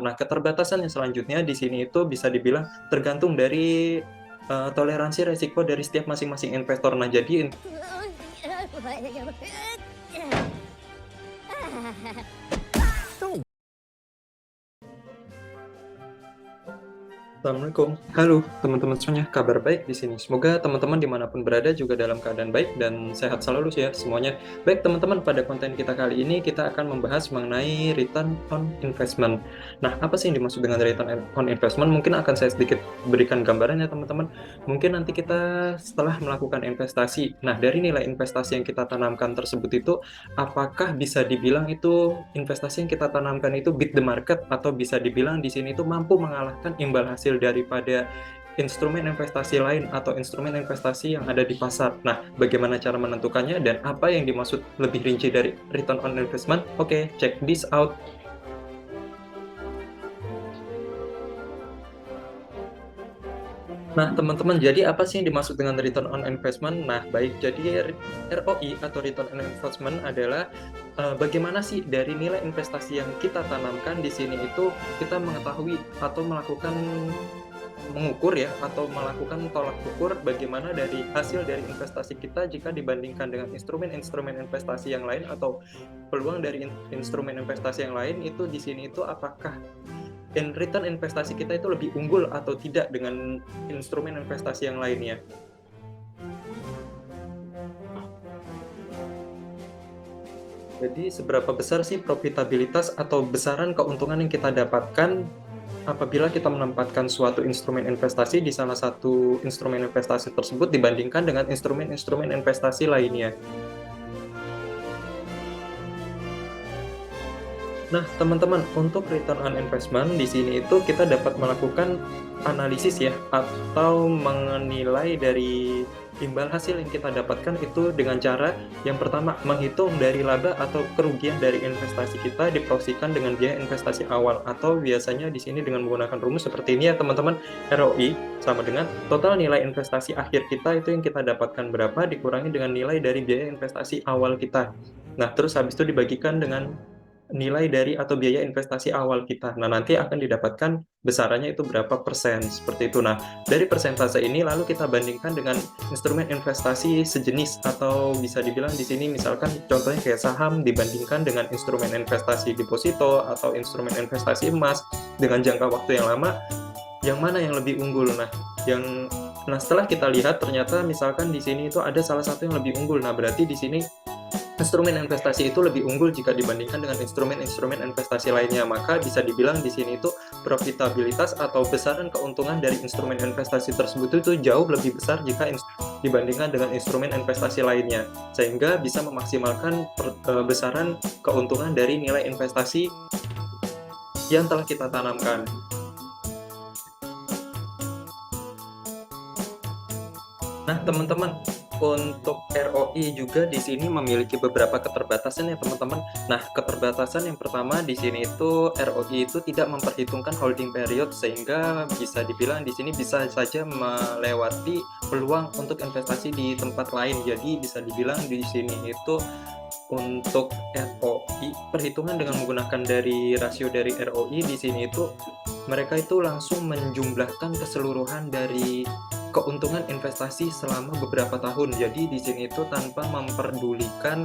Nah, keterbatasan yang selanjutnya di sini itu bisa dibilang tergantung dari toleransi resiko dari setiap masing-masing investor. Nah, jadi Assalamualaikum. Halo teman-teman semuanya, kabar baik di sini. Semoga teman-teman dimanapun berada juga dalam keadaan baik dan sehat selalu ya semuanya. Baik teman-teman, pada konten kita kali ini kita akan membahas mengenai return on investment. Nah, apa sih yang dimaksud dengan return on investment? Mungkin akan saya sedikit berikan gambaran ya teman-teman. Mungkin nanti kita setelah melakukan investasi, nah dari nilai investasi yang kita tanamkan tersebut itu, apakah bisa dibilang itu investasi yang kita tanamkan itu beat the market, atau bisa dibilang di sini itu mampu mengalahkan imbal hasil daripada instrumen investasi lain atau instrumen investasi yang ada di pasar. Nah, bagaimana cara menentukannya dan apa yang dimaksud lebih rinci dari return on investment? Oke, check this out. Nah, teman-teman, jadi apa sih yang dimaksud dengan return on investment? Nah, baik, jadi ROI atau return on investment adalah bagaimana sih dari nilai investasi yang kita tanamkan di sini itu kita mengetahui atau mengukur ya, atau melakukan tolak ukur bagaimana dari hasil dari investasi kita jika dibandingkan dengan instrumen-instrumen investasi yang lain atau peluang dari instrumen investasi yang lain itu di sini itu apakah return investasi kita itu lebih unggul atau tidak dengan instrumen investasi yang lainnya. Jadi seberapa besar sih profitabilitas atau besaran keuntungan yang kita dapatkan apabila kita menempatkan suatu instrumen investasi di salah satu instrumen investasi tersebut dibandingkan dengan instrumen-instrumen investasi lainnya. Nah, teman-teman, untuk return on investment di sini itu kita dapat melakukan analisis ya, atau menilai dari imbal hasil yang kita dapatkan itu dengan cara yang pertama, menghitung dari laba atau kerugian dari investasi kita diproyeksikan dengan biaya investasi awal, atau biasanya di sini dengan menggunakan rumus seperti ini ya teman-teman. ROI sama dengan total nilai investasi akhir kita itu yang kita dapatkan berapa dikurangi dengan nilai dari biaya investasi awal kita. Nah, terus habis itu dibagikan dengan nilai dari atau biaya investasi awal kita. Nah, nanti akan didapatkan besarannya itu berapa persen, seperti itu. Nah, dari persentase ini lalu kita bandingkan dengan instrumen investasi sejenis, atau bisa dibilang di sini misalkan contohnya kayak saham dibandingkan dengan instrumen investasi deposito atau instrumen investasi emas dengan jangka waktu yang lama, yang mana yang lebih unggul. Nah, setelah kita lihat ternyata misalkan di sini itu ada salah satu yang lebih unggul. Nah, berarti di sini instrumen investasi itu lebih unggul jika dibandingkan dengan instrumen-instrumen investasi lainnya. Maka bisa dibilang di sini itu profitabilitas atau besaran keuntungan dari instrumen investasi tersebut itu jauh lebih besar jika dibandingkan dengan instrumen investasi lainnya, sehingga bisa memaksimalkan besaran keuntungan dari nilai investasi yang telah kita tanamkan. Nah, teman-teman, untuk ROI juga di sini memiliki beberapa keterbatasan ya, teman-teman. Nah, keterbatasan yang pertama di sini itu ROI itu tidak memperhitungkan holding period, sehingga bisa dibilang di sini bisa saja melewati peluang untuk investasi di tempat lain. Jadi bisa dibilang di sini itu untuk ROI, perhitungan dengan menggunakan dari rasio dari ROI di sini itu mereka itu langsung menjumlahkan keseluruhan dari keuntungan investasi selama beberapa tahun. Jadi di sini itu tanpa memperdulikan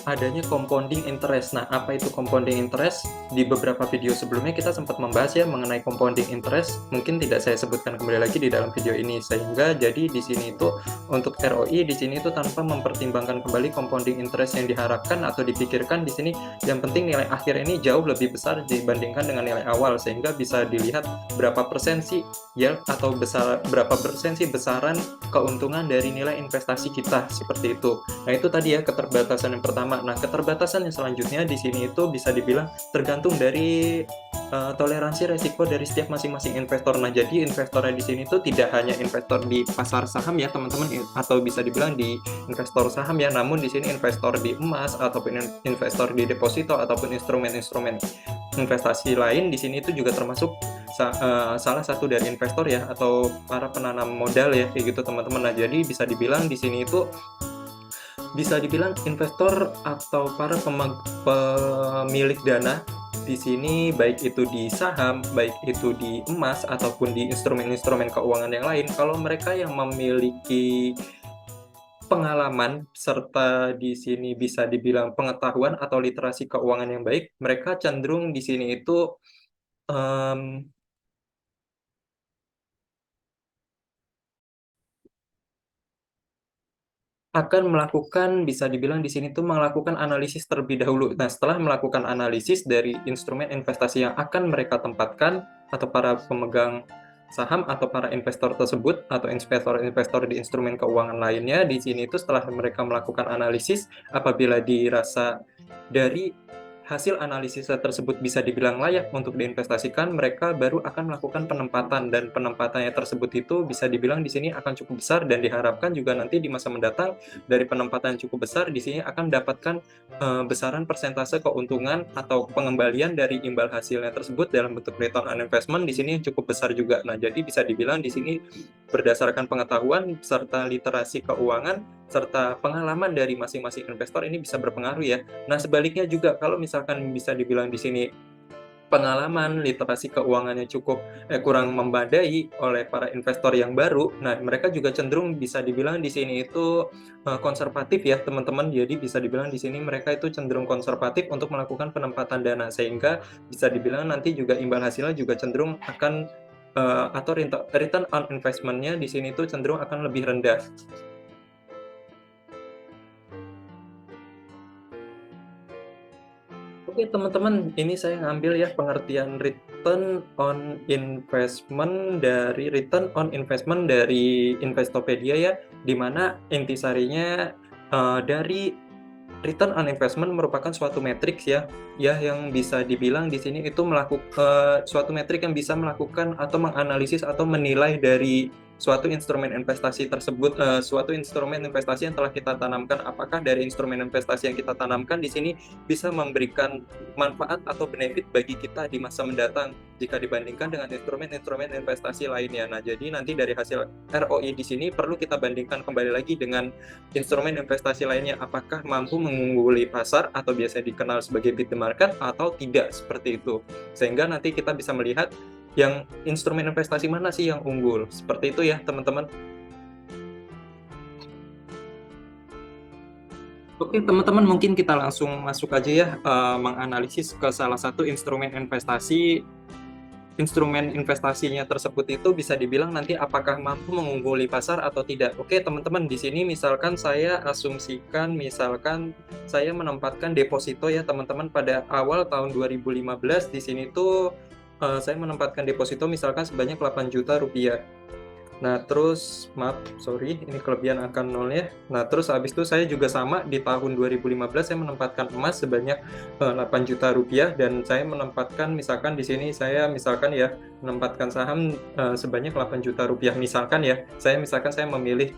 adanya compounding interest. Nah, apa itu compounding interest? Di beberapa video sebelumnya kita sempat membahas ya mengenai compounding interest. Mungkin tidak saya sebutkan kembali lagi di dalam video ini. Sehingga jadi di sini itu untuk ROI di sini itu tanpa mempertimbangkan kembali compounding interest yang diharapkan atau dipikirkan di sini. Yang penting nilai akhir ini jauh lebih besar dibandingkan dengan nilai awal, sehingga bisa dilihat berapa persen sih yield atau berapa persen sih besaran keuntungan dari nilai investasi kita, seperti itu. Nah, itu tadi ya keterbatasan yang pertama. Nah, keterbatasan yang selanjutnya di sini itu bisa dibilang tergantung dari toleransi resiko dari setiap masing-masing investor. Nah, jadi investornya di sini itu tidak hanya investor di pasar saham ya, teman-teman, atau bisa dibilang di investor saham ya, namun di sini investor di emas ataupun investor di deposito ataupun instrumen-instrumen investasi lain di sini itu juga termasuk salah satu dari investor ya, atau para penanam modal ya, kayak gitu teman-teman. Nah, jadi bisa dibilang di sini itu bisa dibilang investor atau para pemilik dana di sini baik itu di saham, baik itu di emas ataupun di instrumen-instrumen keuangan yang lain, kalau mereka yang memiliki pengalaman serta di sini bisa dibilang pengetahuan atau literasi keuangan yang baik, mereka cenderung di sini itu, mmm akan melakukan, bisa dibilang di sini tuh melakukan analisis terlebih dahulu. Nah, setelah melakukan analisis dari instrumen investasi yang akan mereka tempatkan, atau para pemegang saham atau para investor tersebut, atau investor-investor di instrumen keuangan lainnya, di sini itu setelah mereka melakukan analisis, apabila dirasa dari hasil analisis tersebut bisa dibilang layak untuk diinvestasikan, mereka baru akan melakukan penempatan, dan penempatannya tersebut itu bisa dibilang di sini akan cukup besar, dan diharapkan juga nanti di masa mendatang dari penempatan yang cukup besar di sini akan mendapatkan besaran persentase keuntungan atau pengembalian dari imbal hasilnya tersebut dalam bentuk return on investment di sini cukup besar juga. Nah, jadi bisa dibilang di sini berdasarkan pengetahuan serta literasi keuangan serta pengalaman dari masing-masing investor ini bisa berpengaruh ya. Nah, sebaliknya juga kalau misalkan bisa dibilang di sini pengalaman, literasi keuangannya kurang memadai oleh para investor yang baru, nah mereka juga cenderung bisa dibilang di sini itu, konservatif ya teman-teman. Jadi bisa dibilang di sini mereka itu cenderung konservatif untuk melakukan penempatan dana, sehingga bisa dibilang nanti juga imbal hasilnya juga cenderung akan, atau return on investment-nya di sini tuh cenderung akan lebih rendah. Oke teman-teman, ini saya ngambil ya pengertian return on investment dari Investopedia ya, di mana intisarinya, dari return on investment merupakan suatu matriks ya, yang bisa dibilang di sini itu suatu metrik yang bisa melakukan atau menganalisis atau menilai dari suatu instrumen investasi tersebut, suatu instrumen investasi yang telah kita tanamkan, apakah dari instrumen investasi yang kita tanamkan di sini bisa memberikan manfaat atau benefit bagi kita di masa mendatang jika dibandingkan dengan instrumen-instrumen investasi lainnya. Nah, jadi nanti dari hasil ROI di sini perlu kita bandingkan kembali lagi dengan instrumen investasi lainnya, apakah mampu mengungguli pasar atau biasa dikenal sebagai beat the market atau tidak, seperti itu. Sehingga nanti kita bisa melihat yang instrumen investasi mana sih yang unggul, seperti itu ya teman-teman. Oke teman-teman, mungkin kita langsung masuk aja ya, menganalisis ke salah satu instrumen investasinya tersebut itu bisa dibilang nanti apakah mampu mengungguli pasar atau tidak. Oke teman-teman, di sini misalkan saya asumsikan, misalkan saya menempatkan deposito ya teman-teman pada awal tahun 2015 di sini tuh, saya menempatkan deposito misalkan sebanyak 8 juta rupiah. Nah, terus maaf, sorry, ini kelebihan angka nolnya. Nah, terus habis itu saya juga sama di tahun 2015 saya menempatkan emas sebanyak 8 juta rupiah, dan saya menempatkan misalkan di sini saya misalkan ya menempatkan saham sebanyak 8 juta rupiah misalkan ya. Saya memilih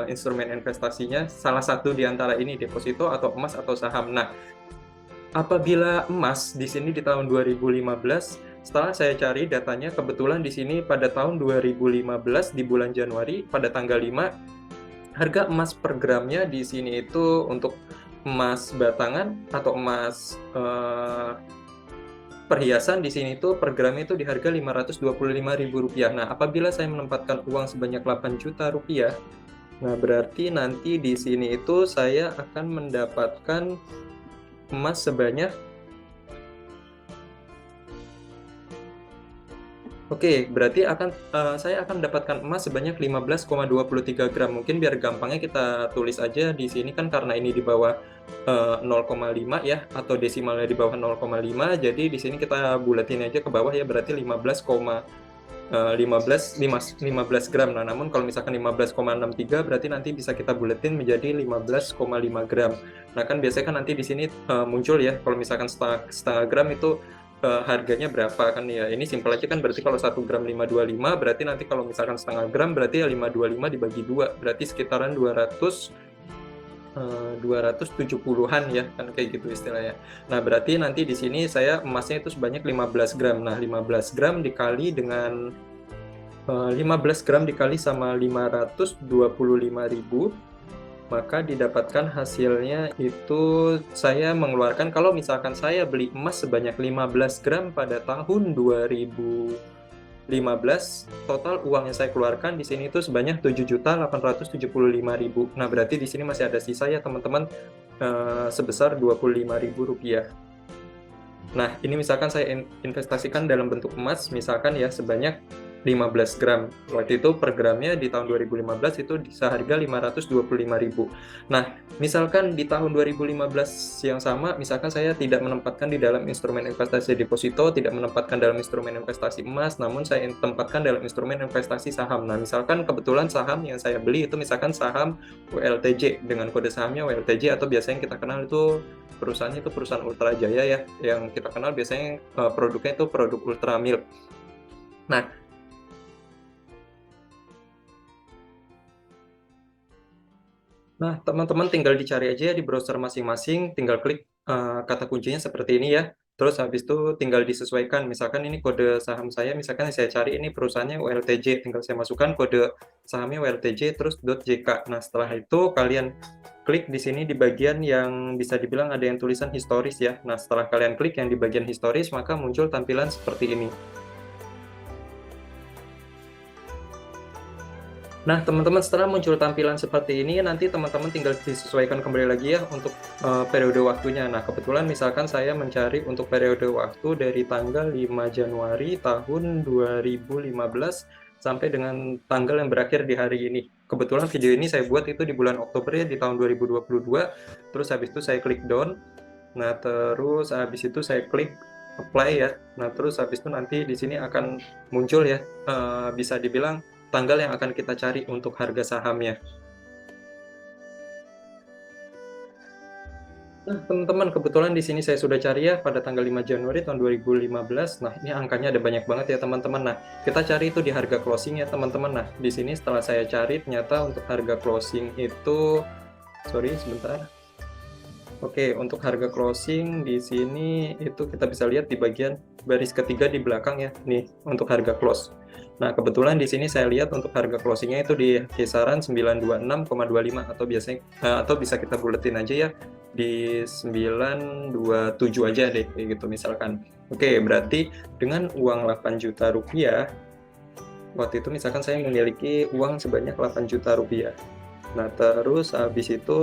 instrumen investasinya salah satu di antara ini, deposito atau emas atau saham. Nah, apabila emas di sini di tahun 2015, setelah saya cari datanya, kebetulan di sini pada tahun 2015 di bulan Januari pada tanggal 5, harga emas per gramnya di sini itu untuk emas batangan atau emas, perhiasan di sini tuh per gramnya itu di harga Rp525.000. Nah, apabila saya menempatkan uang sebanyak Rp8 juta, nah berarti nanti di sini itu saya akan mendapatkan emas sebanyak, oke, berarti saya akan mendapatkan emas sebanyak 15,23 gram. Mungkin biar gampangnya kita tulis aja di sini kan karena ini di bawah 0,5 ya, atau desimalnya di bawah 0,5. Jadi di sini kita bulatin aja ke bawah ya, berarti 15 gram. Nah, namun kalau misalkan 15,63 berarti nanti bisa kita buletin menjadi 15,5 gram. Nah, kan biasanya kan nanti di sini muncul ya, kalau misalkan setengah gram itu harganya berapa kan ya. Ini simpel aja kan, berarti kalau 1 gram 525, berarti nanti kalau misalkan setengah gram berarti ya 525 dibagi 2, berarti sekitaran 270-an ya, kan kayak gitu istilahnya. Nah, berarti nanti di sini saya emasnya itu sebanyak 15 gram. Nah, 15 gram dikali dengan 15 gram dikali sama 525.000, maka didapatkan hasilnya itu saya mengeluarkan, kalau misalkan saya beli emas sebanyak 15 gram pada tahun 2015, total uang yang saya keluarkan di sini itu sebanyak 7.875.000. Nah, berarti di sini masih ada sisa ya teman-teman, sebesar Rp25.000. Nah, ini misalkan saya investasikan dalam bentuk emas, misalkan ya sebanyak 15 gram. Waktu itu per gramnya di tahun 2015 itu seharga 525.000. Nah, misalkan di tahun 2015 yang sama, misalkan saya tidak menempatkan di dalam instrumen investasi deposito, tidak menempatkan dalam instrumen investasi emas, namun saya tempatkan dalam instrumen investasi saham. Nah, misalkan kebetulan saham yang saya beli itu misalkan saham WLTJ dengan kode sahamnya WLTJ, atau biasanya kita kenal itu perusahaannya itu perusahaan Ultra Jaya ya, yang kita kenal biasanya produknya itu produk Ultra Milk. Nah, teman-teman tinggal dicari aja ya di browser masing-masing, tinggal klik kata kuncinya seperti ini ya. Terus habis itu tinggal disesuaikan, misalkan ini kode saham saya, misalkan saya cari ini perusahaannya WLTJ, tinggal saya masukkan kode sahamnya WLTJ terus .jk. Nah, setelah itu kalian klik di sini di bagian yang bisa dibilang ada yang tulisan historis ya. Nah, setelah kalian klik yang di bagian historis, maka muncul tampilan seperti ini. Nah, teman-teman, setelah muncul tampilan seperti ini, nanti teman-teman tinggal disesuaikan kembali lagi ya untuk periode waktunya. Nah, kebetulan misalkan saya mencari untuk periode waktu dari tanggal 5 Januari tahun 2015 sampai dengan tanggal yang berakhir di hari ini. Kebetulan video ini saya buat itu di bulan Oktober ya, di tahun 2022. Terus habis itu saya klik down. Nah, terus habis itu saya klik apply ya. Nah, terus habis itu nanti di sini akan muncul ya, bisa dibilang tanggal yang akan kita cari untuk harga sahamnya. Nah, teman-teman, kebetulan di sini saya sudah cari ya pada tanggal 5 Januari tahun 2015. Nah, ini angkanya ada banyak banget ya, teman-teman. Nah, kita cari itu di harga closing ya, teman-teman. Nah, di sini setelah saya cari, ternyata untuk harga closing itu, sorry, sebentar. Oke, untuk harga closing di sini itu kita bisa lihat di bagian baris ketiga di belakang ya, nih untuk harga close. Nah, kebetulan di sini saya lihat untuk harga closingnya itu di kisaran 926,25, atau biasanya atau bisa kita buletin aja ya di 927 aja deh kayak gitu misalkan. Oke, berarti dengan uang 8 juta rupiah, waktu itu misalkan saya memiliki uang sebanyak 8 juta rupiah. Nah, terus habis itu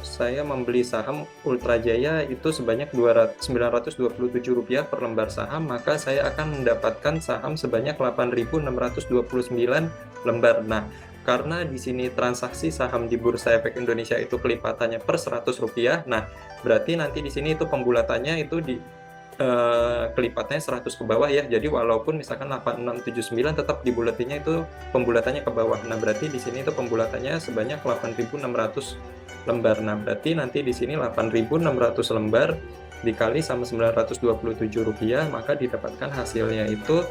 saya membeli saham Ultra Jaya itu sebanyak Rp927 per lembar saham, maka saya akan mendapatkan saham sebanyak 8.629 lembar. Nah, karena di sini transaksi saham di Bursa Efek Indonesia itu kelipatannya per Rp100, nah berarti nanti di sini itu pembulatannya itu di kelipatnya 100 ke bawah ya. Jadi walaupun misalkan 8679 tetap dibulatinya itu pembulatannya ke bawah. Nah, berarti di sini itu pembulatannya sebanyak 8.600 lembar. Nah, berarti nanti di sini 8.600 lembar dikali sama Rp927, maka didapatkan hasilnya itu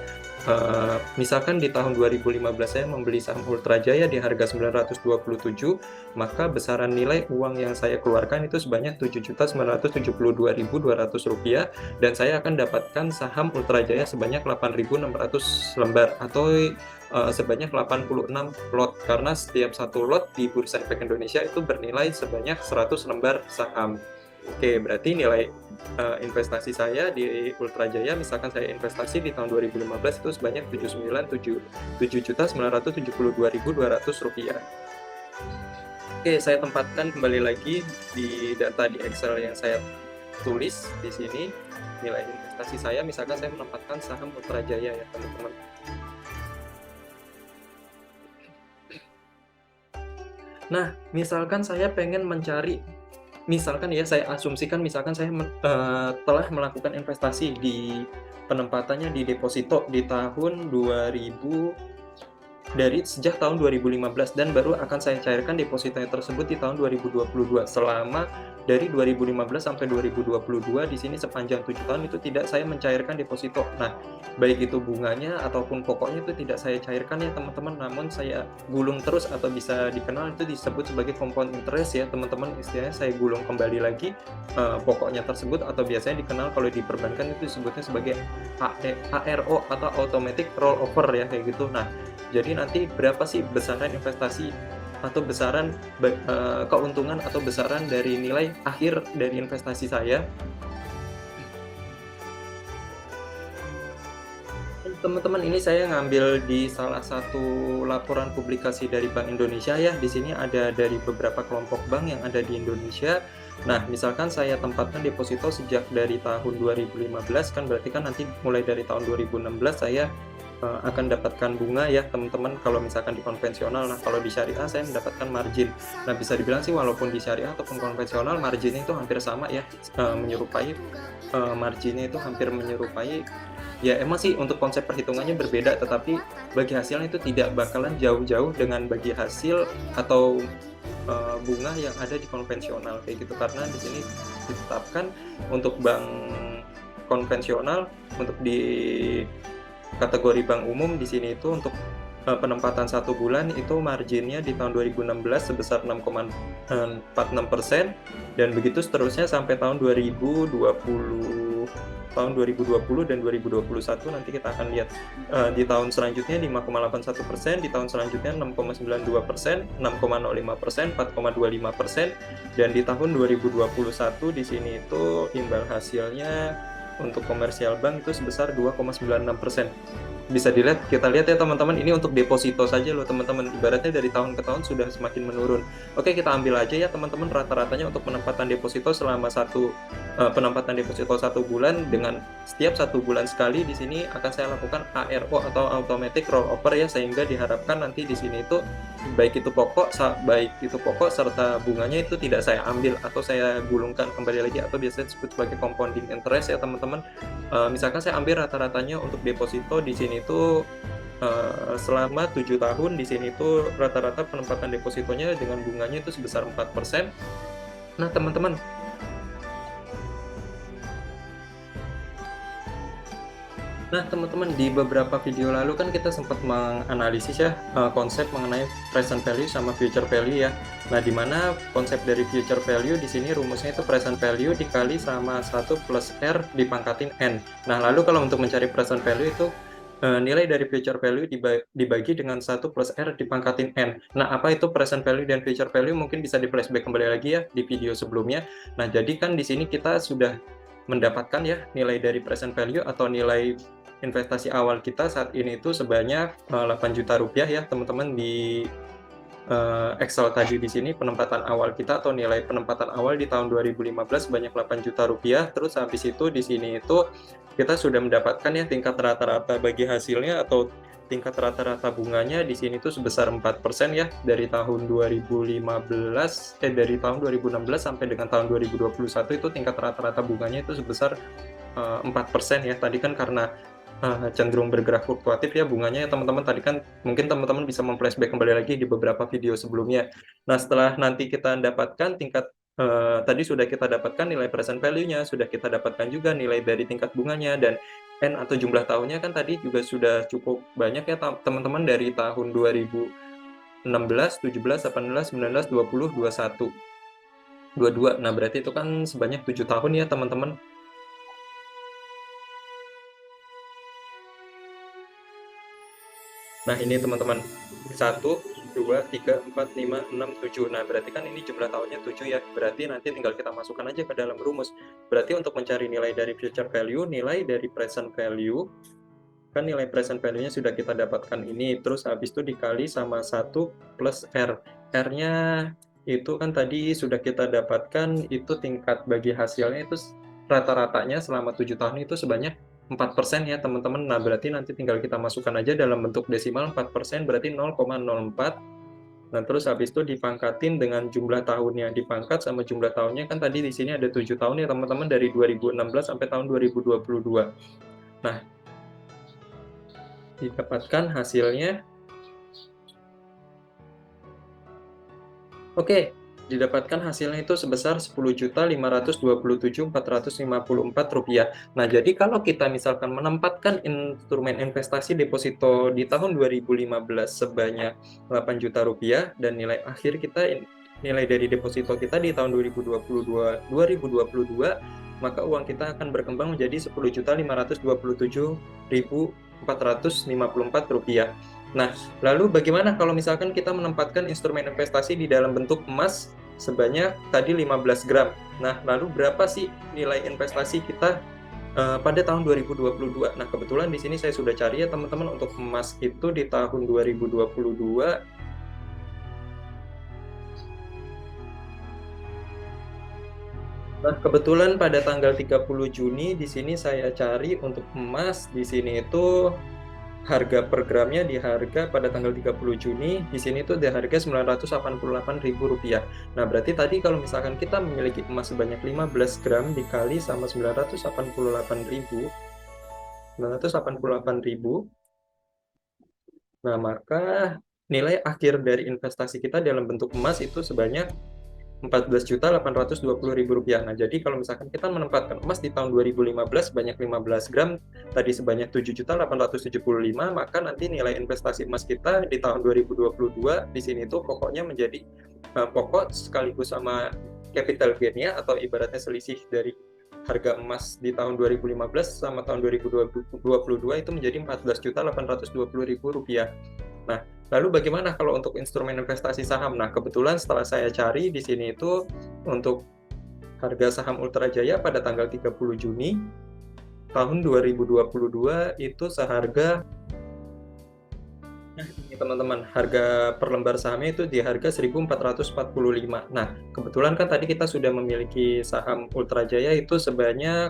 misalkan di tahun 2015 saya membeli saham Ultra Jaya di harga 927, maka besaran nilai uang yang saya keluarkan itu sebanyak Rp7.972.200, dan saya akan dapatkan saham Ultra Jaya sebanyak 8.600 lembar atau sebanyak 86 lot, karena setiap satu lot di Bursa Efek Indonesia itu bernilai sebanyak 100 lembar saham. Oke, berarti nilai investasi saya di Ultra Jaya, misalkan saya investasi di tahun 2015 itu sebanyak Rp7.972.200. Oke, saya tempatkan kembali lagi di data di Excel yang saya tulis di sini nilai investasi saya, misalkan saya menempatkan saham Ultra Jaya ya, teman-teman. Nah, misalkan saya pengen mencari, misalkan ya saya asumsikan misalkan saya telah melakukan investasi di penempatannya di deposito di tahun 2000 dari sejak tahun 2015, dan baru akan saya cairkan depositonya tersebut di tahun 2022. Selama dari 2015 sampai 2022 di sini sepanjang 7 tahun itu tidak saya mencairkan deposito. Nah, baik itu bunganya ataupun pokoknya itu tidak saya cairkan ya teman-teman, namun saya gulung terus, atau bisa dikenal itu disebut sebagai compound interest ya teman-teman. Istilahnya saya gulung kembali lagi pokoknya tersebut, atau biasanya dikenal kalau di perbankan itu disebutnya sebagai ARO atau automatic rollover ya kayak gitu. Nah, jadi nanti berapa sih besaran investasi atau keuntungan atau besaran dari nilai akhir dari investasi saya. Teman-teman, ini saya ngambil di salah satu laporan publikasi dari Bank Indonesia ya. Di sini ada dari beberapa kelompok bank yang ada di Indonesia. Nah, misalkan saya tempatkan deposito sejak dari tahun 2015, kan berarti kan nanti mulai dari tahun 2016 saya akan dapatkan bunga ya teman-teman, kalau misalkan di konvensional. Nah, kalau di syariah saya mendapatkan margin. Nah, bisa dibilang sih walaupun di syariah ataupun konvensional marginnya itu hampir sama ya, menyerupai marginnya itu hampir menyerupai. Ya emang sih untuk konsep perhitungannya berbeda, tetapi bagi hasilnya itu tidak bakalan jauh-jauh dengan bagi hasil atau bunga yang ada di konvensional kayak gitu, karena di sini ditetapkan untuk bank konvensional, untuk di kategori bank umum di sini itu untuk penempatan 1 bulan itu marginnya di tahun 2016 sebesar 6,46%, dan begitu seterusnya sampai tahun 2020 dan 2021. Nanti kita akan lihat di tahun selanjutnya 5,81%, di tahun selanjutnya 6,92%, 6,05%, 4,25%, dan di tahun 2021 di sini itu imbal hasilnya untuk komersial bank itu sebesar 2,96%. Bisa kita lihat ya teman-teman, ini untuk deposito saja loh teman-teman, ibaratnya dari tahun ke tahun sudah semakin menurun. Oke, kita ambil aja ya teman-teman rata-ratanya untuk penempatan deposito selama penempatan deposito 1 bulan, dengan setiap 1 bulan sekali di sini akan saya lakukan ARO atau automatic rollover ya, sehingga diharapkan nanti di sini itu baik itu pokok serta bunganya itu tidak saya ambil atau saya gulungkan kembali lagi, atau biasanya disebut sebagai compounding interest ya teman-teman. Misalkan saya ambil rata-ratanya untuk deposito di sini itu selama 7 tahun, di sini itu rata-rata penempatan depositonya dengan bunganya itu sebesar 4%. Nah teman-teman, di beberapa video lalu kan kita sempat menganalisis ya konsep mengenai present value sama future value ya. Nah, di mana konsep dari future value di sini rumusnya itu present value dikali sama 1 plus R dipangkatin N. Nah, lalu kalau untuk mencari present value itu nilai dari future value dibagi dengan 1 plus R dipangkatin N. Nah, apa itu present value dan future value? Mungkin bisa di flashback kembali lagi ya di video sebelumnya. Nah, jadi kan di sini kita sudah mendapatkan ya nilai dari present value atau nilai investasi awal kita saat ini itu sebanyak 8 juta rupiah ya teman-teman. Di Excel tadi di sini penempatan awal kita atau nilai penempatan awal di tahun 2015 sebanyak 8 juta rupiah. Terus habis itu di sini itu kita sudah mendapatkan ya tingkat rata-rata bagi hasilnya atau tingkat rata-rata bunganya di sini itu sebesar 4% ya, dari tahun 2016 sampai dengan tahun 2021 itu tingkat rata-rata bunganya itu sebesar 4% ya. Tadi kan karena cenderung bergerak fluktuatif ya bunganya ya teman-teman, tadi kan mungkin teman-teman bisa memflashback kembali lagi di beberapa video sebelumnya. Nah, setelah nanti kita dapatkan tadi sudah kita dapatkan nilai present value-nya, sudah kita dapatkan juga nilai dari tingkat bunganya, dan N atau jumlah tahunnya kan tadi juga sudah cukup banyak ya teman-teman, dari tahun 2016, 17, 18, 19, 20, 21, 22. Nah, berarti itu kan sebanyak 7 tahun ya teman-teman. Nah, ini teman-teman, 1, 2, 3, 4, 5, 6, 7. Nah, berarti kan ini jumlah tahunnya 7 ya. Berarti nanti tinggal kita masukkan aja ke dalam rumus. Berarti untuk mencari nilai dari future value, nilai dari present value, kan nilai present value-nya sudah kita dapatkan ini. Terus habis itu dikali sama 1 plus R. R-nya itu kan tadi sudah kita dapatkan, itu tingkat bagi hasilnya itu rata-ratanya selama 7 tahun itu sebanyak 4% ya teman-teman. Nah, berarti nanti tinggal kita masukkan aja dalam bentuk desimal, 4% berarti 0,04. Nah, terus habis itu dipangkatin dengan jumlah tahunnya, dipangkat sama jumlah tahunnya, kan tadi di sini ada 7 tahun ya teman-teman, dari 2016 sampai tahun 2022. Nah, didapatkan hasilnya. Oke, didapatkan hasilnya itu sebesar Rp10.527.454. Nah, jadi kalau kita misalkan menempatkan instrumen investasi deposito di tahun 2015 sebanyak 8 juta rupiah, dan nilai akhir kita nilai dari deposito kita di tahun 2022, maka uang kita akan berkembang menjadi Rp10.527.454. Nah, lalu bagaimana kalau misalkan kita menempatkan instrumen investasi di dalam bentuk emas sebanyak tadi 15 gram? Nah, lalu berapa sih nilai investasi kita pada tahun 2022? Nah, kebetulan di sini saya sudah cari ya teman-teman, untuk emas itu di tahun 2022. Nah, kebetulan pada tanggal 30 Juni di sini saya cari untuk emas di sini itu harga per gramnya di harga pada tanggal 30 Juni di sini tuh di harga Rp988.000. Nah, berarti tadi kalau misalkan kita memiliki emas sebanyak 15 gram dikali sama 988.000, nah maka nilai akhir dari investasi kita dalam bentuk emas itu sebanyak Rp14.820.000. Nah, jadi kalau misalkan kita menempatkan emas di tahun 2015 sebanyak 15 gram, tadi sebanyak 7.875, maka nanti nilai investasi emas kita di tahun 2022 di sini tuh pokoknya menjadi pokok sekaligus sama capital gain-nya, atau ibaratnya selisih dari harga emas di tahun 2015 sama tahun 2022 itu menjadi Rp14.820.000. Nah, lalu bagaimana kalau untuk instrumen investasi saham? Nah, kebetulan setelah saya cari di sini itu untuk harga saham Ultra Jaya pada tanggal 30 Juni tahun 2022 itu seharga, nah ini teman-teman, harga per lembar sahamnya itu di harga 1.445. Nah, kebetulan kan tadi kita sudah memiliki saham Ultra Jaya itu sebanyak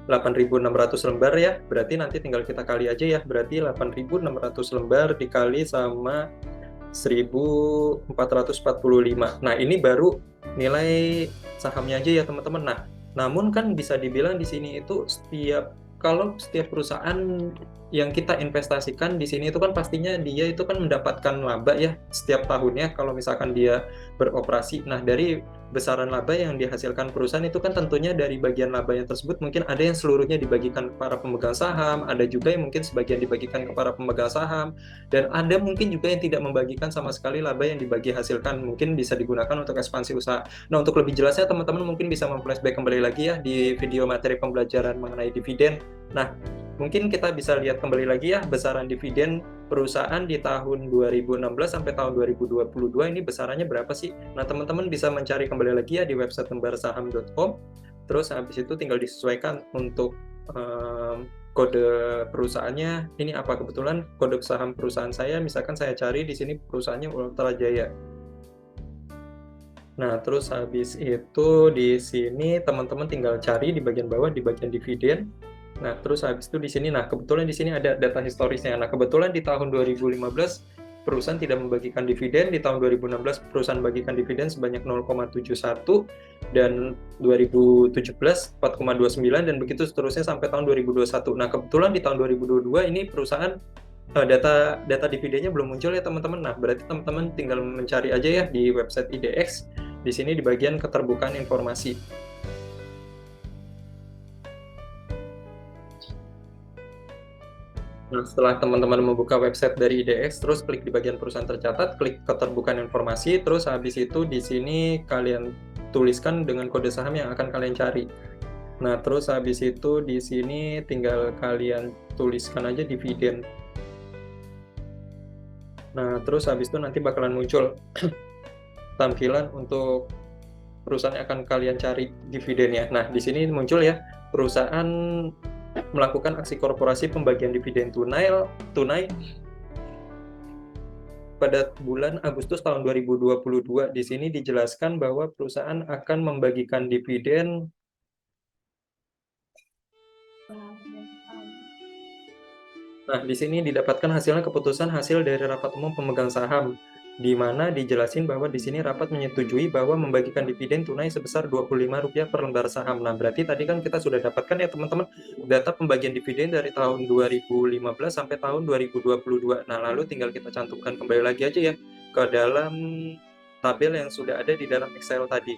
8.600 lembar ya, berarti nanti tinggal kita kali aja ya, berarti 8.600 lembar dikali sama 1.445. Nah, ini baru nilai sahamnya aja ya teman-teman. Nah, namun kan bisa dibilang di sini itu kalau setiap perusahaan yang kita investasikan di sini itu kan pastinya dia itu kan mendapatkan laba ya setiap tahunnya kalau misalkan dia beroperasi. Nah, dari besaran laba yang dihasilkan perusahaan itu kan tentunya dari bagian laba yang tersebut mungkin ada yang seluruhnya dibagikan ke para pemegang saham, ada juga yang mungkin sebagian dibagikan ke para pemegang saham, dan ada mungkin juga yang tidak membagikan sama sekali laba yang dibagi hasilkan, mungkin bisa digunakan untuk ekspansi usaha. Nah, untuk lebih jelasnya teman-teman mungkin bisa memflashback kembali lagi ya di video materi pembelajaran mengenai dividen. Nah, mungkin kita bisa lihat kembali lagi ya besaran dividen perusahaan di tahun 2016 sampai tahun 2022 ini besarannya berapa sih? Nah, teman-teman bisa mencari kembali lagi ya di website lembarsaham.com. Terus habis itu tinggal disesuaikan untuk kode perusahaannya ini apa. Kebetulan kode saham perusahaan saya, misalkan saya cari di sini perusahaannya Ultra Jaya. Nah, terus habis itu di sini teman-teman tinggal cari di bagian bawah di bagian dividen. Nah, terus habis itu di sini, nah kebetulan di sini ada data historisnya. Nah, kebetulan di tahun 2015 perusahaan tidak membagikan dividen, di tahun 2016 perusahaan membagikan dividen sebanyak 0,71, dan 2017 4,29, dan begitu seterusnya sampai tahun 2021. Nah, kebetulan di tahun 2022 ini perusahaan data dividennya belum muncul ya teman-teman. Nah, berarti teman-teman tinggal mencari aja ya di website IDX, di sini di bagian keterbukaan informasi. Nah, setelah teman-teman membuka website dari IDX, terus klik di bagian perusahaan tercatat, klik keterbukaan informasi, terus habis itu di sini kalian tuliskan dengan kode saham yang akan kalian cari. Nah, terus habis itu di sini tinggal kalian tuliskan aja dividen. Nah, terus habis itu nanti bakalan muncul tampilan untuk perusahaan yang akan kalian cari dividennya. Nah, di sini muncul ya, perusahaan melakukan aksi korporasi pembagian dividen tunai pada bulan Agustus tahun 2022. Di sini dijelaskan bahwa perusahaan akan membagikan dividen. Nah, di sini didapatkan hasilnya keputusan hasil dari rapat umum pemegang saham, di mana dijelasin bahwa di sini rapat menyetujui bahwa membagikan dividen tunai sebesar Rp25 per lembar saham. Nah, berarti tadi kan kita sudah dapatkan ya teman-teman data pembagian dividen dari tahun 2015 sampai tahun 2022. Nah, lalu tinggal kita cantumkan kembali lagi aja ya ke dalam tabel yang sudah ada di dalam Excel tadi.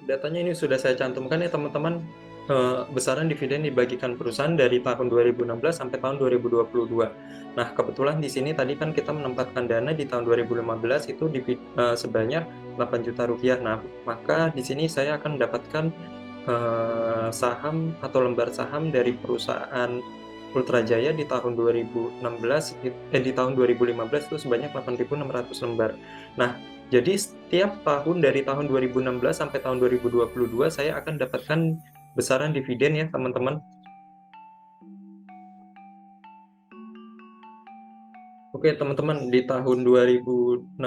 Datanya ini sudah saya cantumkan ya teman-teman. besaran dividen dibagikan perusahaan dari tahun 2016 sampai tahun 2022. Nah, kebetulan di sini tadi kan kita menempatkan dana di tahun 2015 itu sebanyak 8 juta rupiah. Nah, maka di sini saya akan mendapatkan saham atau lembar saham dari perusahaan Ultra Jaya di tahun 2016 di tahun 2015 itu sebanyak 8.600 lembar. Nah, jadi setiap tahun dari tahun 2016 sampai tahun 2022 saya akan dapatkan besaran dividen ya teman-teman. Oke teman-teman, di tahun 2016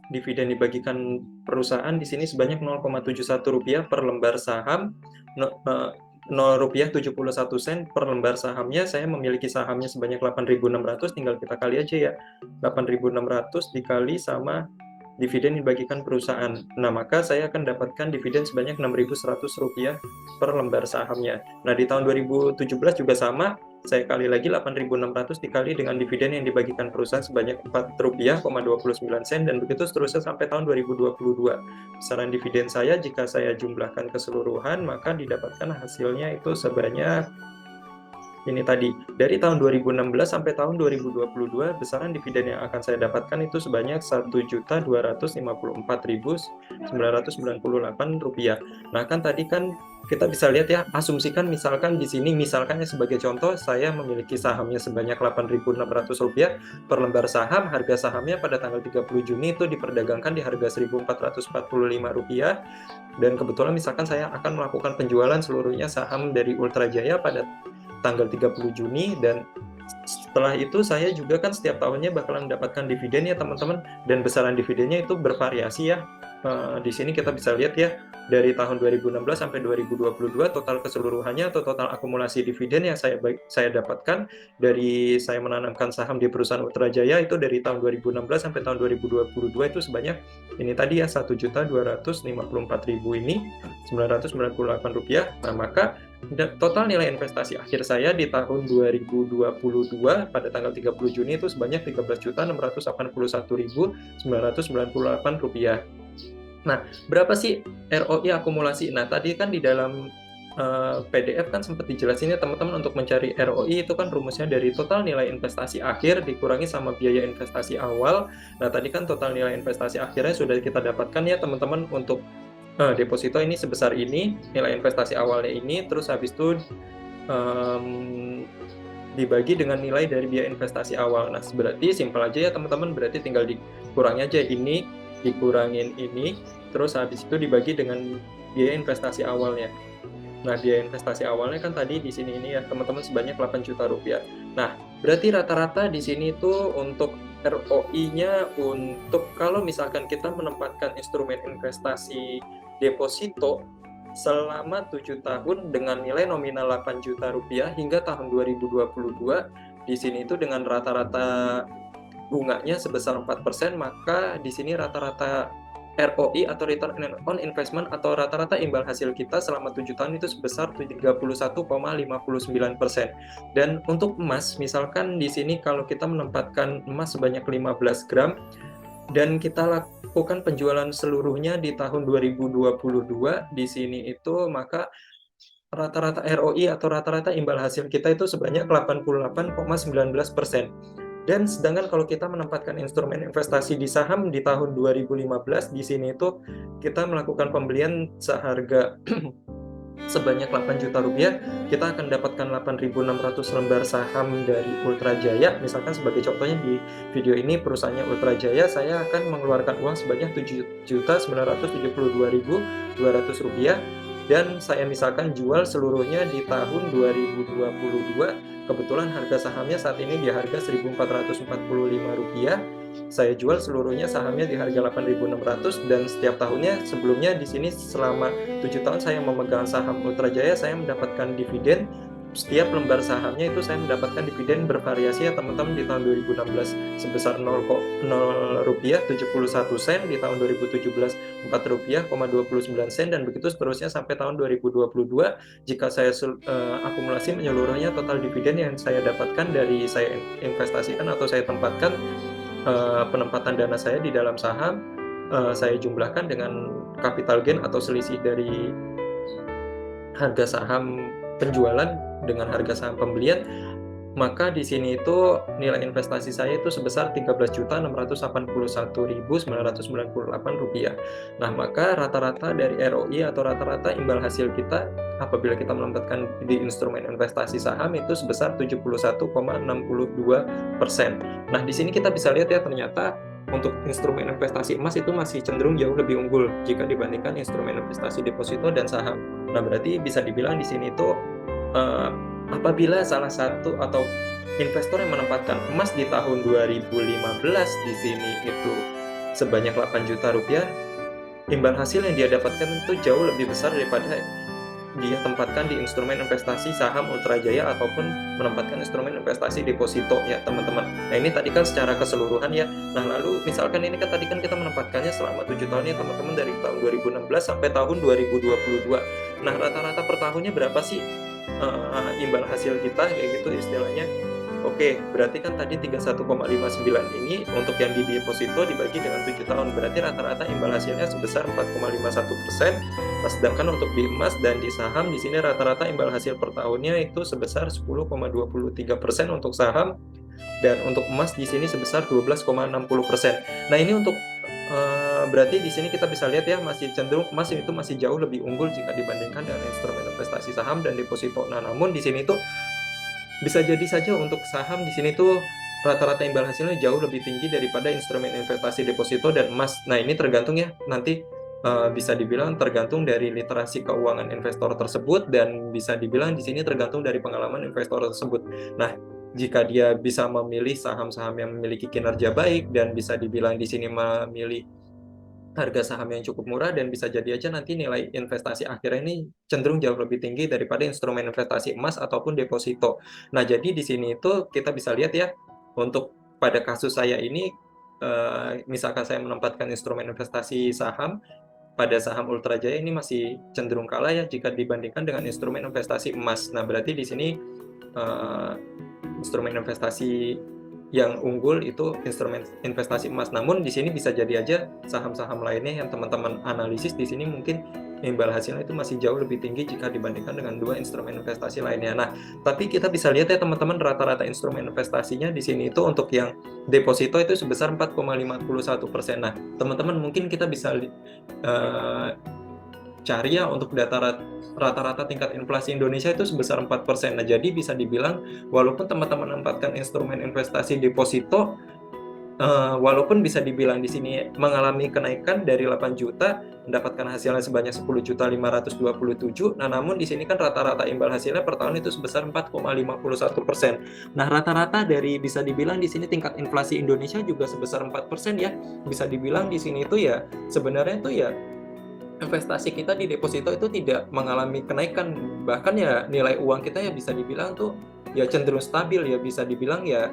dividen dibagikan perusahaan di sini sebanyak 0,71 rupiah per lembar saham, 0 rupiah 71 sen per lembar sahamnya. Saya memiliki sahamnya sebanyak 8.600, tinggal kita kali aja ya, 8.600 dikali sama dividen dibagikan perusahaan. Nah, maka saya akan dapatkan dividen sebanyak 6.100 rupiah per lembar sahamnya. Nah, di tahun 2017 juga sama, saya kali lagi 8.600 dikali dengan dividen yang dibagikan perusahaan sebanyak 4 rupiah, 29 sen, dan begitu seterusnya sampai tahun 2022. Besaran dividen saya jika saya jumlahkan keseluruhan, maka didapatkan hasilnya itu sebanyak ini tadi, dari tahun 2016 sampai tahun 2022, besaran dividen yang akan saya dapatkan itu sebanyak Rp1.254.998. Nah, kan tadi kan kita bisa lihat ya, asumsikan misalkan di sini, misalkan sebagai contoh, saya memiliki sahamnya sebanyak Rp8.600 per lembar saham, harga sahamnya pada tanggal 30 Juni itu diperdagangkan di harga Rp1.445, dan kebetulan misalkan saya akan melakukan penjualan seluruhnya saham dari Ultra Jaya pada tanggal 30 Juni, dan setelah itu saya juga kan setiap tahunnya bakalan mendapatkan dividen ya teman-teman, dan besaran dividennya itu bervariasi ya. Di sini kita bisa lihat ya, dari tahun 2016 sampai 2022 total keseluruhannya atau total akumulasi dividen yang saya dapatkan dari saya menanamkan saham di perusahaan Ultra Jaya itu dari tahun 2016 sampai tahun 2022 itu sebanyak ini tadi ya, Rp1.254.000 ini 998 rupiah. Nah, maka total nilai investasi akhir saya di tahun 2022 pada tanggal 30 Juni itu sebanyak Rp13.681.998. Nah, berapa sih ROI akumulasi? Nah, tadi kan di dalam PDF kan sempat dijelasin ya teman-teman, untuk mencari ROI itu kan rumusnya dari total nilai investasi akhir dikurangi sama biaya investasi awal. Nah, tadi kan total nilai investasi akhirnya sudah kita dapatkan ya teman-teman. Untuk deposito ini sebesar ini, nilai investasi awalnya ini, terus habis itu dibagi dengan nilai dari biaya investasi awal. Nah, berarti simpel aja ya teman-teman, berarti tinggal dikurangi aja ini, dikurangin ini, terus habis itu dibagi dengan biaya investasi awalnya. Nah, biaya investasi awalnya kan tadi di sini ini ya teman-teman sebanyak 8 juta rupiah. Nah, berarti rata-rata di sini itu untuk ROI-nya, untuk kalau misalkan kita menempatkan instrumen investasi deposito selama 7 tahun dengan nilai nominal 8 juta rupiah hingga tahun 2022, di sini itu dengan rata-rata bunganya sebesar 4%, maka di sini rata-rata ROI atau return on investment atau rata-rata imbal hasil kita selama 7 tahun itu sebesar 31,59%. Dan untuk emas, misalkan di sini kalau kita menempatkan emas sebanyak 15 gram dan kita lakukan penjualan seluruhnya di tahun 2022 di sini itu, maka rata-rata ROI atau rata-rata imbal hasil kita itu sebanyak 88,19%. Dan sedangkan kalau kita menempatkan instrumen investasi di saham di tahun 2015, di sini itu kita melakukan pembelian seharga sebanyak 8 juta rupiah, kita akan dapatkan 8.600 lembar saham dari Ultra Jaya. Misalkan sebagai contohnya di video ini perusahaannya Ultra Jaya, saya akan mengeluarkan uang sebanyak 7.972.200 rupiah, dan saya misalkan jual seluruhnya di tahun 2022. Kebetulan harga sahamnya saat ini di harga Rp1.445. Saya jual seluruhnya sahamnya di harga 8.600, dan setiap tahunnya sebelumnya di sini selama 7 tahun saya memegang saham Ultra Jaya, saya mendapatkan dividen. Setiap lembar sahamnya itu saya mendapatkan dividen bervariasi ya teman-teman. Di tahun 2016 sebesar 0 rupiah 71 sen, di tahun 2017 Rp4.29, dan begitu seterusnya sampai tahun 2022. Jika saya akumulasi menyeluruhnya, total dividen yang saya dapatkan dari saya investasikan atau saya tempatkan, penempatan dana saya di dalam saham, saya jumlahkan dengan capital gain atau selisih dari harga saham penjualan dengan harga saham pembelian, maka di sini itu nilai investasi saya itu sebesar Rp13.681.998. Nah, maka rata-rata dari ROI atau rata-rata imbal hasil kita apabila kita menempatkan di instrumen investasi saham itu sebesar 71,62%. Nah, di sini kita bisa lihat ya, ternyata untuk instrumen investasi emas itu masih cenderung jauh lebih unggul jika dibandingkan instrumen investasi deposito dan saham. Nah, berarti bisa dibilang di sini itu apabila salah satu atau investor yang menempatkan emas di tahun 2015 di sini itu sebanyak Rp8 juta, imbal hasil yang dia dapatkan itu jauh lebih besar daripada dia tempatkan di instrumen investasi saham Ultrajaya ataupun menempatkan instrumen investasi deposito ya teman-teman. Nah, ini tadi kan secara keseluruhan ya. Nah, lalu misalkan ini kan tadi kan kita menempatkannya selama 7 tahun ya teman-teman, dari tahun 2016 sampai tahun 2022. Nah, rata-rata per tahunnya berapa sih imbal hasil kita kayak gitu istilahnya? Oke, berarti kan tadi 31,59 ini untuk yang di deposito dibagi dengan 7 tahun, berarti rata-rata imbal hasilnya sebesar 4,51%. Nah, sedangkan untuk di emas dan di saham di sini rata-rata imbal hasil per tahunnya itu sebesar 10,23% untuk saham, dan untuk emas di sini sebesar 12,60%. Nah, ini untuk berarti di sini kita bisa lihat ya, masih cenderung emas itu masih jauh lebih unggul jika dibandingkan dengan instrumen investasi saham dan deposito. Nah, namun di sini tuh bisa jadi saja untuk saham di sini tuh rata-rata imbal hasilnya jauh lebih tinggi daripada instrumen investasi deposito dan emas. Nah, ini tergantung ya, nanti bisa dibilang tergantung dari literasi keuangan investor tersebut, dan bisa dibilang di sini tergantung dari pengalaman investor tersebut. Nah, jika dia bisa memilih saham-saham yang memiliki kinerja baik dan bisa dibilang di sini memilih harga saham yang cukup murah, dan bisa jadi aja nanti nilai investasi akhirnya ini cenderung jauh lebih tinggi daripada instrumen investasi emas ataupun deposito. Nah, jadi di sini itu kita bisa lihat ya, untuk pada kasus saya ini, misalkan saya menempatkan instrumen investasi saham, pada saham Ultrajaya ini masih cenderung kalah ya jika dibandingkan dengan instrumen investasi emas. Nah, berarti di sini, eee, instrumen investasi yang unggul itu instrumen investasi emas. Namun di sini bisa jadi aja saham-saham lainnya yang teman-teman analisis di sini mungkin imbal hasilnya itu masih jauh lebih tinggi jika dibandingkan dengan dua instrumen investasi lainnya. Nah, tapi kita bisa lihat ya teman-teman, rata-rata instrumen investasinya di sini itu untuk yang deposito itu sebesar 4,51%. Nah, teman-teman mungkin kita bisa eh, cari ya untuk data rata-rata tingkat inflasi Indonesia itu sebesar 4%. Nah, jadi bisa dibilang walaupun teman-teman menempatkan instrumen investasi deposito, walaupun bisa dibilang di sini mengalami kenaikan dari 8 juta mendapatkan hasilnya sebanyak 10.527.000. Nah, namun di sini kan rata-rata imbal hasilnya per tahun itu sebesar 4,51%. Nah, rata-rata dari bisa dibilang di sini tingkat inflasi Indonesia juga sebesar 4% ya. Bisa dibilang di sini itu ya sebenarnya itu ya investasi kita di deposito itu tidak mengalami kenaikan, bahkan ya nilai uang kita ya bisa dibilang tuh ya cenderung stabil ya, bisa dibilang ya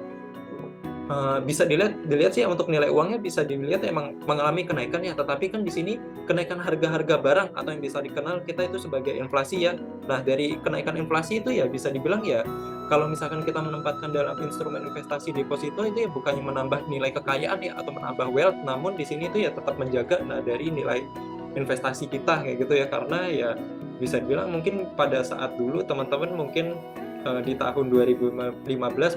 bisa dilihat sih untuk nilai uangnya bisa dilihat emang mengalami kenaikan ya, tetapi kan di sini kenaikan harga-harga barang atau yang bisa dikenal kita itu sebagai inflasi ya. Nah, dari kenaikan inflasi itu ya bisa dibilang ya, kalau misalkan kita menempatkan dalam instrumen investasi deposito itu ya bukannya menambah nilai kekayaan ya atau menambah wealth, namun di sini itu ya tetap menjaga dari nilai investasi kita kayak gitu ya. Karena ya bisa dibilang mungkin pada saat dulu teman-teman mungkin di tahun 2015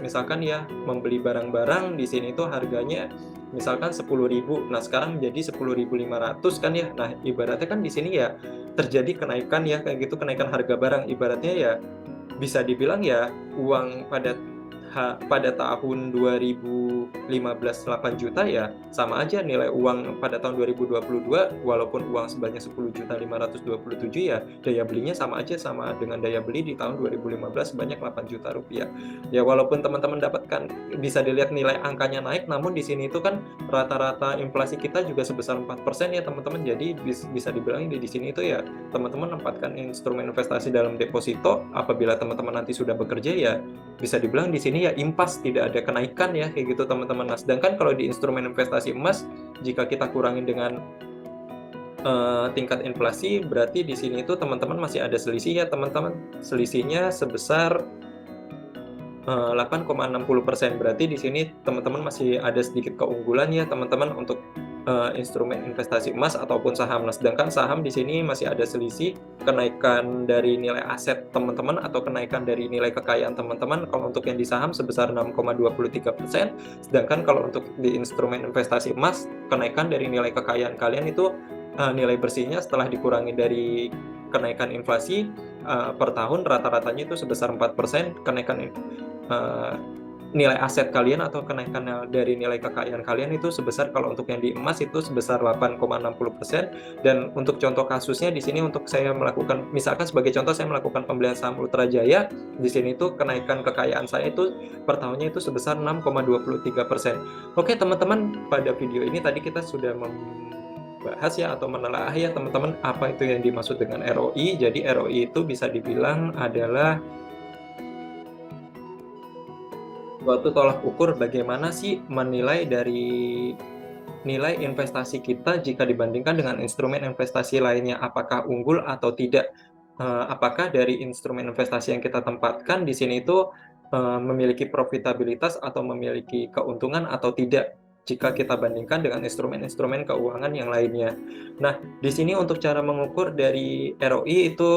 misalkan ya, membeli barang-barang di sini tuh harganya misalkan 10.000, nah sekarang menjadi 10.500 kan ya. Nah, ibaratnya kan di sini ya terjadi kenaikan ya kayak gitu, kenaikan harga barang. Ibaratnya ya bisa dibilang ya uang pada tahun 2015 8 juta ya sama aja nilai uang pada tahun 2022, walaupun uang sebanyak 10.527.000 ya daya belinya sama aja sama dengan daya beli di tahun 2015 sebanyak 8 juta rupiah. Ya, walaupun teman-teman dapatkan bisa dilihat nilai angkanya naik, namun di sini itu kan rata-rata inflasi kita juga sebesar 4% ya teman-teman. Jadi bisa dibilang di sini itu ya teman-teman menempatkan instrumen investasi dalam deposito, apabila teman-teman nanti sudah bekerja ya bisa dibilang di sini ya impas, tidak ada kenaikan ya kayak gitu teman-teman. Nah, sedangkan kalau di instrumen investasi emas jika kita kurangin dengan tingkat inflasi, berarti di sini itu teman-teman masih ada selisih ya teman-teman. Selisihnya sebesar 8,60%. Berarti di sini teman-teman masih ada sedikit keunggulan ya teman-teman untuk instrumen investasi emas ataupun saham. Nah, sedangkan saham di sini masih ada selisih kenaikan dari nilai aset teman-teman atau kenaikan dari nilai kekayaan teman-teman. Kalau untuk yang di saham sebesar 6,23%, sedangkan kalau untuk di instrumen investasi emas, kenaikan dari nilai kekayaan kalian itu, nilai bersihnya setelah dikurangi dari kenaikan inflasi, per tahun rata-ratanya itu sebesar 4%, kenaikan nilai aset kalian atau kenaikan dari nilai kekayaan kalian itu sebesar, kalau untuk yang di emas itu sebesar 8,60%. Dan untuk contoh kasusnya di sini, untuk saya melakukan, misalkan sebagai contoh saya melakukan pembelian saham Ultra Jaya, di sini itu kenaikan kekayaan saya itu per tahunnya itu sebesar 6,23%. Oke teman-teman, pada video ini tadi kita sudah membahas ya atau menelaah ya teman-teman, apa itu yang dimaksud dengan ROI. Jadi ROI itu bisa dibilang adalah suatu tolak ukur bagaimana sih menilai dari nilai investasi kita jika dibandingkan dengan instrumen investasi lainnya, apakah unggul atau tidak. Apakah dari instrumen investasi yang kita tempatkan di sini itu, memiliki profitabilitas atau memiliki keuntungan atau tidak, jika kita bandingkan dengan instrumen-instrumen keuangan yang lainnya. Nah, di sini untuk cara mengukur dari ROI itu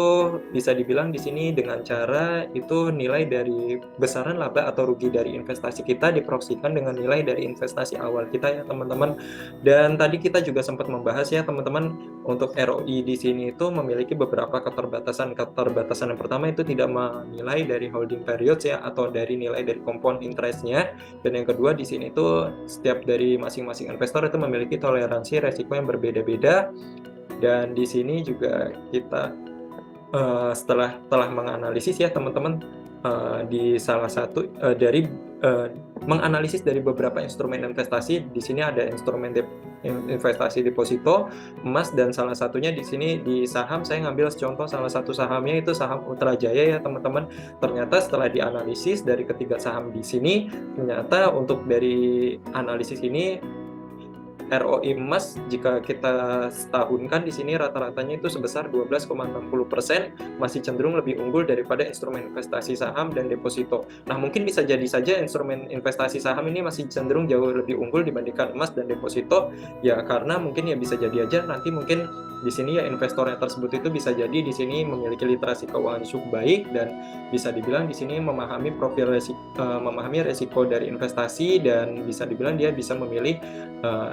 bisa dibilang di sini dengan cara itu nilai dari besaran laba atau rugi dari investasi kita diproyeksikan dengan nilai dari investasi awal kita ya teman-teman. Dan tadi kita juga sempat membahas ya teman-teman, untuk ROI di sini itu memiliki beberapa keterbatasan. Keterbatasan yang pertama itu tidak menilai dari holding period ya, atau dari nilai dari compound interest-nya. Dan yang kedua di sini itu setiap dari masing-masing investor itu memiliki toleransi resiko yang berbeda-beda. Dan di sini juga kita telah menganalisis ya teman-teman, di salah satu dari menganalisis dari beberapa instrumen investasi. Di sini ada instrumen investasi deposito, emas, dan salah satunya di sini di saham saya ngambil contoh salah satu sahamnya itu saham Ultra Jaya ya teman-teman. Ternyata setelah dianalisis dari ketiga saham di sini, ternyata untuk dari analisis ini ROI emas jika kita setahunkan di sini rata-ratanya itu sebesar 12,60%, masih cenderung lebih unggul daripada instrumen investasi saham dan deposito. Nah, mungkin bisa jadi saja instrumen investasi saham ini masih cenderung jauh lebih unggul dibandingkan emas dan deposito, ya karena mungkin ya bisa jadi aja nanti mungkin di sini ya investornya tersebut itu bisa jadi di sini memiliki literasi keuangan cukup baik, dan bisa dibilang di sini memahami memahami resiko dari investasi, dan bisa dibilang dia bisa memilih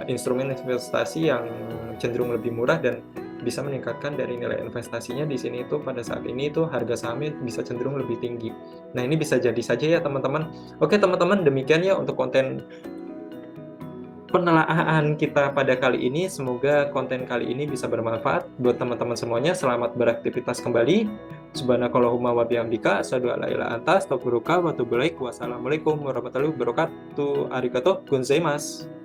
instrumen investasi yang cenderung lebih murah dan bisa meningkatkan dari nilai investasinya. Di sini itu pada saat ini itu harga sahamnya bisa cenderung lebih tinggi. Nah, ini bisa jadi saja ya teman-teman. Oke teman-teman, demikian ya untuk konten penelaahan kita pada kali ini. Semoga konten kali ini bisa bermanfaat buat teman-teman semuanya. Selamat beraktivitas kembali. Subhanakallahumma wa bihamdika asyhadu an la ilaha illa anta astaghfiruka wa atubu ilaik. Wassalamualaikum warahmatullahi wabarakatuh. Arigatou gozaimasu.